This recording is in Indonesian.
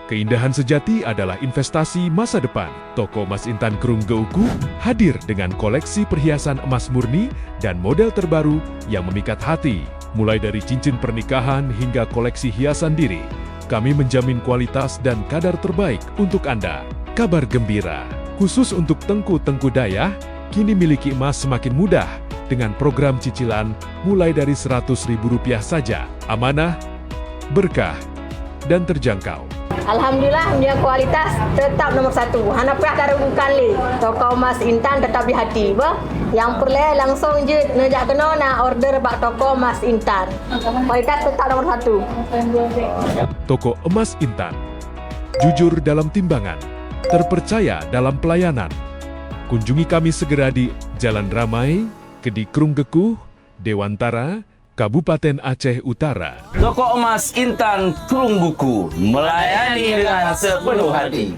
Keindahan sejati adalah investasi masa depan. Toko Emas Intan Krung Geuku hadir dengan koleksi perhiasan emas murni dan model terbaru yang memikat hati. Mulai dari cincin pernikahan hingga koleksi hiasan diri, kami menjamin kualitas dan kadar terbaik untuk Anda. Kabar gembira, khusus untuk Tengku-Tengku Dayah, kini miliki emas semakin mudah dengan program cicilan mulai dari Rp100.000 saja. Amanah, berkah, dan terjangkau. Alhamdulillah, punya kualitas tetap nomor satu. Hana pernah darungkan le. Toko Emas Intan tetap di hati. Bah, yang perlu langsung je nejak kena nak order bak Toko Emas Intan. Kualitas tetap nomor satu. Toko Emas Intan, jujur dalam timbangan, terpercaya dalam pelayanan. Kunjungi kami segera di Jalan Ramai, Kedi Krung Geuku, Dewantara, Kabupaten Aceh Utara. Toko Emas Intan Krung Buku melayani dengan sepenuh hati.